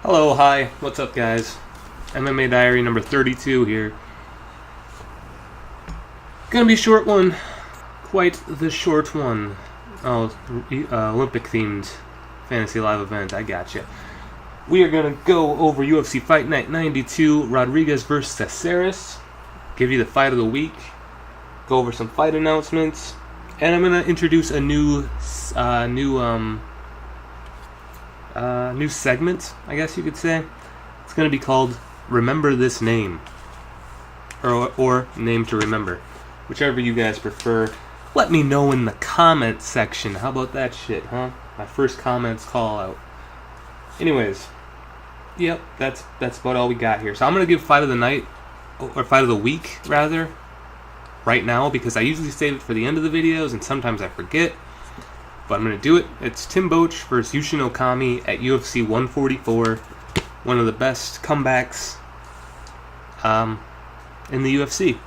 Hello, hi, what's up guys? MMA Diary number 32 here. Gonna be a short one. Quite the short one. Oh, Olympic themed fantasy live event, I gotcha. We are gonna go over UFC Fight Night 92, Rodriguez versus Caceres. Give you the fight of the week. Go over some fight announcements. And I'm gonna introduce a new segment, I guess you could say. It's going to be called Remember This Name. Or Name to Remember. Whichever you guys prefer. Let me know in the comment section. How about that shit, huh? My first comments call out. Anyways. Yep, that's about all we got here. So I'm going to give Fight of the Night, or Fight of the Week, rather, right now, because I usually save it for the end of the videos, and sometimes I forget. But I'm going to do it. It's Tim Boetsch versus Yushin Okami at UFC 144. One of the best comebacks in the UFC.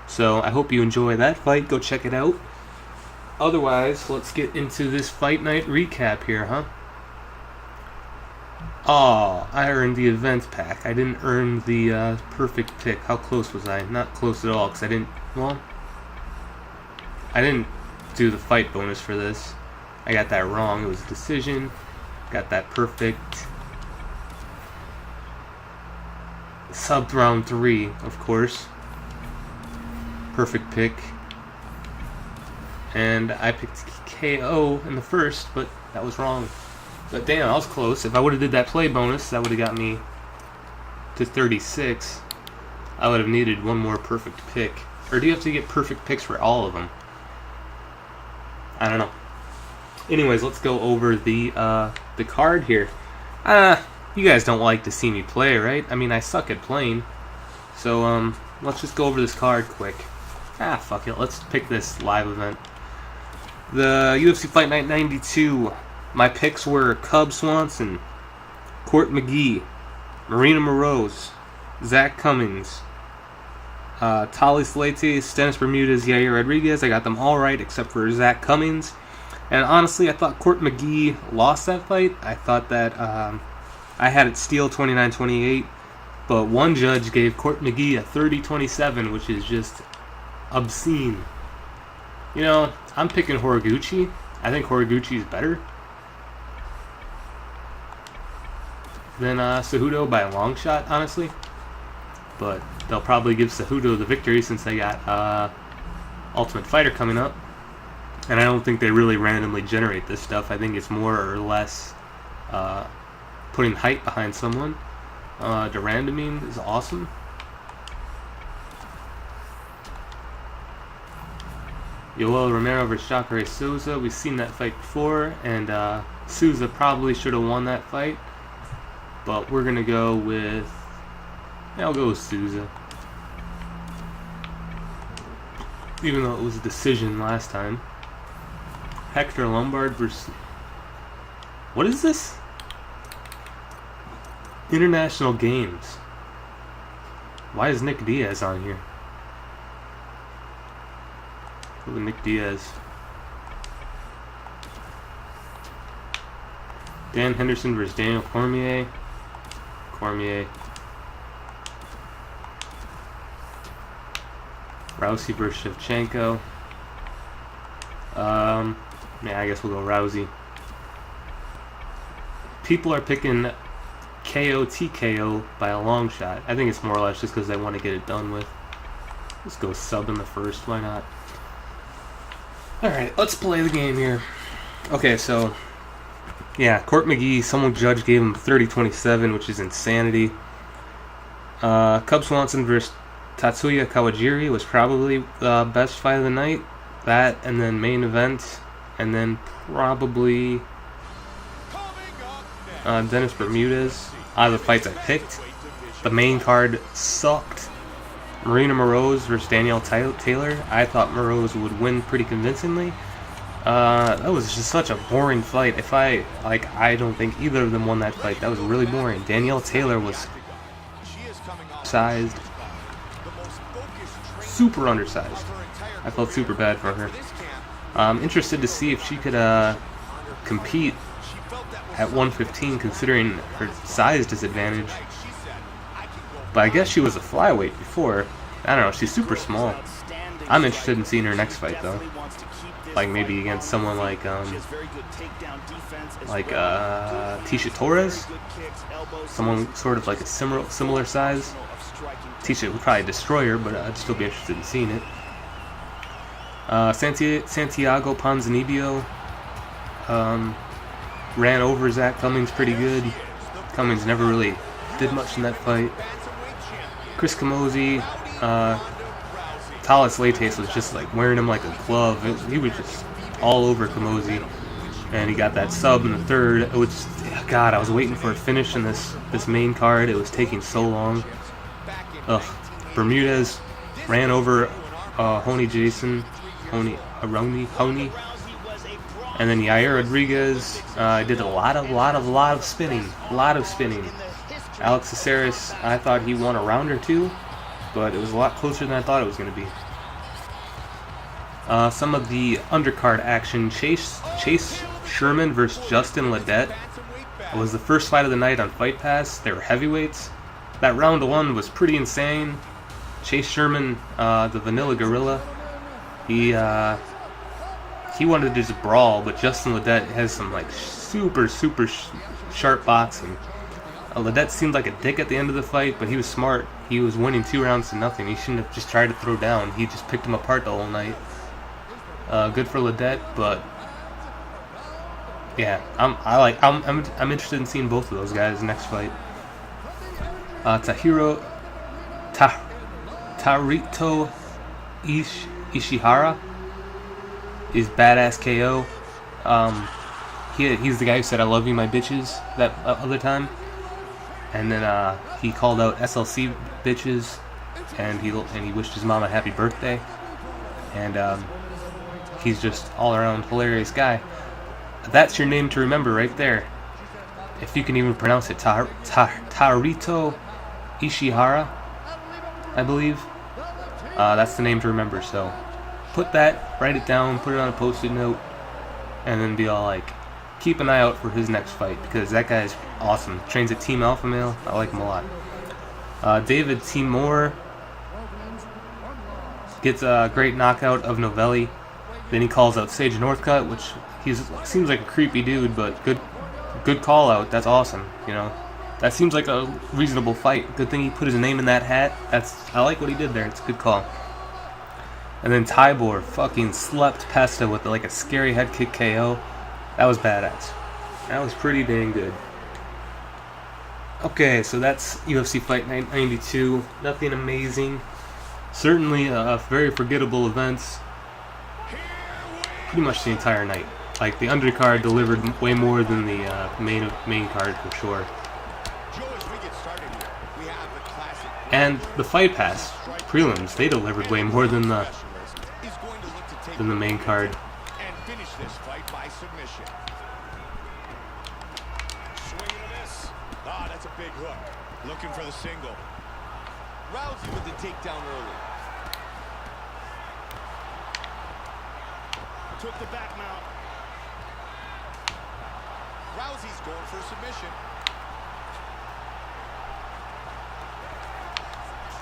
So I hope you enjoy that fight. Go check it out. Otherwise, let's get into this fight night recap here, huh? Oh, I earned the event pack. I didn't earn the perfect pick. How close was I? Not close at all, because I didn't do the fight bonus for this. I got that wrong. It was a decision. Got that perfect. Sub round 3, of course. Perfect pick. And I picked KO in the first, but that was wrong. But damn, I was close. If I would have did that play bonus, that would have got me to 36. I would have needed one more perfect pick. Or do you have to get perfect picks for all of them? I don't know. Anyways, let's go over the card here. You guys don't like to see me play, right? I mean, I suck at playing. So, let's just go over this card quick. Fuck it. Let's pick this live event. The UFC Fight Night 92. My picks were Cub Swanson, Court McGee, Marina Moroz, Zach Cummings, Tali Slates, Dennis Bermudez, Yair Rodriguez. I got them all right except for Zach Cummings. And honestly, I thought Court McGee lost that fight. I thought that I had it steal 29-28, but one judge gave Court McGee a 30-27, which is just obscene. You know, I'm picking Horiguchi. I think Horiguchi is better than Cejudo by a long shot, honestly. But they'll probably give Cejudo the victory since they got Ultimate Fighter coming up. And I don't think they really randomly generate this stuff. I think it's more or less putting hype behind someone. Durandamine is awesome. Yoel Romero versus Jacare Souza. We've seen that fight before, and Souza probably should have won that fight. But we're going to go with... Yeah, I'll go with Souza. Even though it was a decision last time. Hector Lombard versus... What is this? International Games. Why is Nick Diaz on here? Go with Nick Diaz. Dan Henderson versus Daniel Cormier. Cormier. Rousey versus Shevchenko. Yeah, I guess we'll go Rousey. People are picking KO TKO by a long shot. I think it's more or less just because they want to get it done with. Let's go sub in the first. Why not? Alright, let's play the game here. Okay, so... Yeah, Court McGee, someone judge gave him 30-27, which is insanity. Cub Swanson versus Tatsuya Kawajiri was probably the best fight of the night. That, and then main event, and then probably Dennis Bermudez. Out of the fights I picked, the main card sucked. Marina Moroz versus Danielle Taylor. I thought Moroz would win pretty convincingly. That was just such a boring fight. I don't think either of them won that fight. That was really boring. Danielle Taylor was sized, super undersized. I felt super bad for her. I'm interested to see if she could compete at 115 considering her size disadvantage. But I guess she was a flyweight before. I don't know, she's super small. I'm interested in seeing her next fight though. Like maybe against someone like Tisha Torres, someone sort of like a similar size. Tisha would probably destroy her, but I'd still be interested in seeing it. Santiago Ponzinibbio ran over Zach Cummings pretty good. Cummings never really did much in that fight. Chris Camozzi, Talis Leites was just like wearing him like a glove. He was just all over Camozzi, and he got that sub in the third. It was just, God, I was waiting for a finish in this main card. It was taking so long. Ugh. Bermudez ran over Honey, and then Yair Rodriguez did a lot of spinning, Alex Caceres, I thought he won a round or two, but it was a lot closer than I thought it was going to be. Some of the undercard action: Chase Sherman versus Justin Ledette. It was the first fight of the night on Fight Pass. They were heavyweights. That round one was pretty insane. Chase Sherman, the Vanilla Gorilla, he wanted to just brawl, but Justin Ledette has some like super sharp boxing. Ledette seemed like a dick at the end of the fight, but he was smart. He was winning 2 rounds to nothing. He shouldn't have just tried to throw down. He just picked him apart the whole night. Good for Ledette, but yeah, I'm interested in seeing both of those guys next fight. Tarito Ishihara is badass KO. He's the guy who said "I love you, my bitches" that other time, and then he called out SLC bitches, and he wished his mom a happy birthday, and he's just all around hilarious guy. That's your name to remember right there, if you can even pronounce it. Tarito Ishihara, I believe. That's the name to remember. So put that, write it down, put it on a post-it note, and then be all like, keep an eye out for his next fight, because that guy's awesome. Trains at Team Alpha Male. I like him a lot. David Timur gets a great knockout of Novelli. Then he calls out Sage Northcutt, which seems like a creepy dude, but good call out. That's awesome. You know, that seems like a reasonable fight. Good thing he put his name in that hat. I like what he did there. It's a good call. And then Tybor fucking slept Pesta with like a scary head kick KO. That was badass. That was pretty dang good. Okay, so that's UFC Fight Night 92. Nothing amazing. Certainly very forgettable events. Pretty much the entire night. Like, the undercard delivered way more than the main card for sure. And the Fight Pass prelims, they delivered way more than the main card. That's a big hook. Looking for the single. Rousey with the takedown early. Took the back mount. Rousey's going for a submission.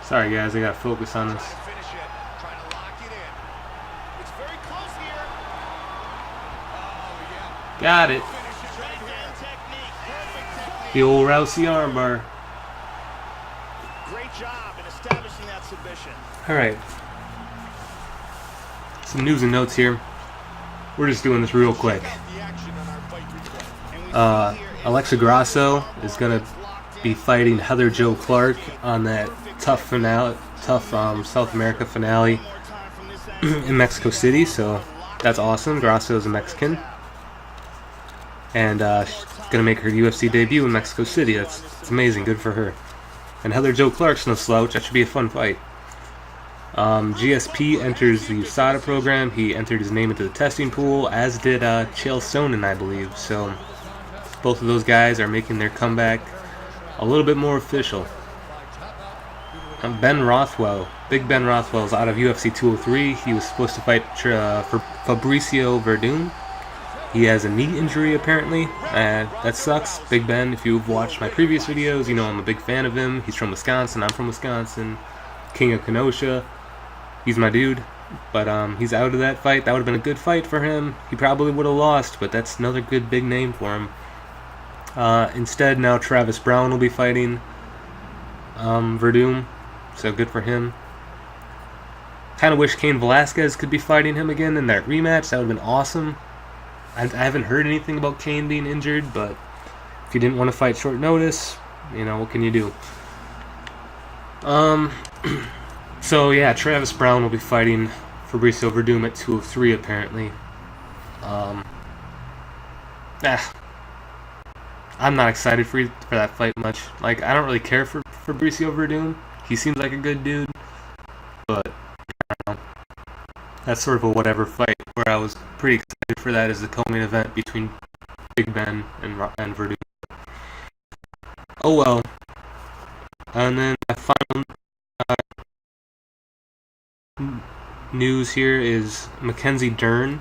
Sorry guys, I gotta focus on this. Finish it. Trying to lock it in. It's very close here. Oh, yeah. Got it. The old Rousey armbar. Great job in establishing that submission. Alright. Some news and notes here. We're just doing this real quick. Alexa Grasso is going to be fighting Heather Jo Clark on that tough South America finale in Mexico City. So that's awesome. Grasso is a Mexican. And she's going to make her UFC debut in Mexico City. It's amazing. Good for her. And Heather Jo Clark's no slouch. That should be a fun fight. GSP enters the USADA program. He entered his name into the testing pool, as did Chael Sonnen, I believe. So both of those guys are making their comeback a little bit more official. Ben Rothwell. Big Ben Rothwell is out of UFC 203. He was supposed to fight for Fabricio Verdun. He has a knee injury apparently. That sucks. Big Ben, if you've watched my previous videos, you know I'm a big fan of him. He's from Wisconsin. I'm from Wisconsin. King of Kenosha. He's my dude. But he's out of that fight. That would have been a good fight for him. He probably would have lost, but that's another good big name for him. Instead, now Travis Brown will be fighting Verdum, so good for him. Kind of wish Cain Velasquez could be fighting him again in that rematch. That would have been awesome. I haven't heard anything about Cain being injured, but if you didn't want to fight short notice, you know, what can you do? So yeah, Travis Brown will be fighting Fabricio Verdum at 203 apparently. I'm not excited for that fight much. Like, I don't really care for Fabricio Verdum. He seems like a good dude, but that's sort of a whatever fight. Where I was pretty excited for that is the co-main event between Big Ben and Verdum. Oh well. And then my final news here is Mackenzie Dern.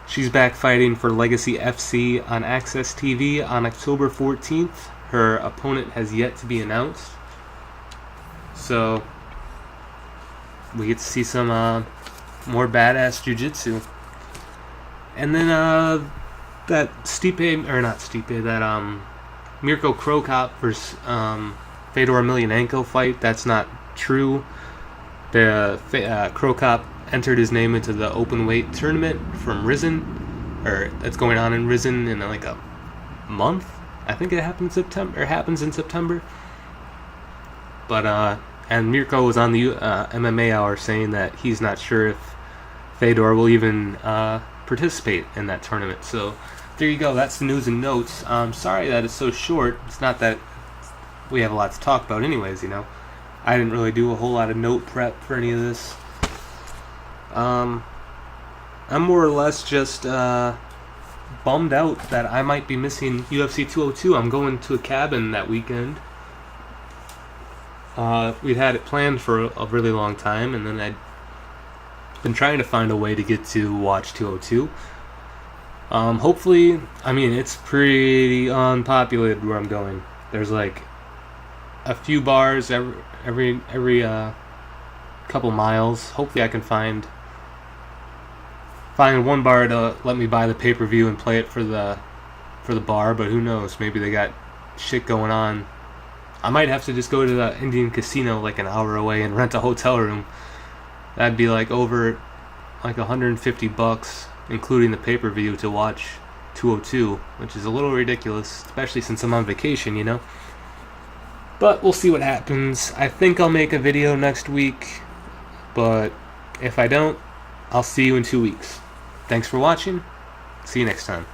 She's back fighting for Legacy FC on Access TV on October 14th. Her opponent has yet to be announced. So we get to see some more badass jiu-jitsu. And then that Mirko Cro Cop versus Fedor Emelianenko fight, that's not true. The Cro Cop entered his name into the open weight tournament from Risen, or that's going on in Risen in like a month. I think it happens in September. But and Mirko was on the MMA Hour saying that he's not sure if Fedor will even participate in that tournament. So there you go. That's the news and notes. Sorry that it's so short. It's not that we have a lot to talk about anyways, you know. I didn't really do a whole lot of note prep for any of this. I'm more or less just bummed out that I might be missing UFC 202. I'm going to a cabin that weekend. We'd had it planned for a really long time, and then I'd been trying to find a way to get to watch 202. Hopefully, I mean, it's pretty unpopulated where I'm going. There's like a few bars every couple miles. Hopefully I can find one bar to let me buy the pay-per-view and play it for the bar, but who knows, maybe they got shit going on. I might have to just go to the Indian Casino like an hour away and rent a hotel room. That'd be like over like $150 including the pay-per-view to watch 202, which is a little ridiculous, especially since I'm on vacation, you know. But we'll see what happens. I think I'll make a video next week, but if I don't, I'll see you in 2 weeks. Thanks for watching. See you next time.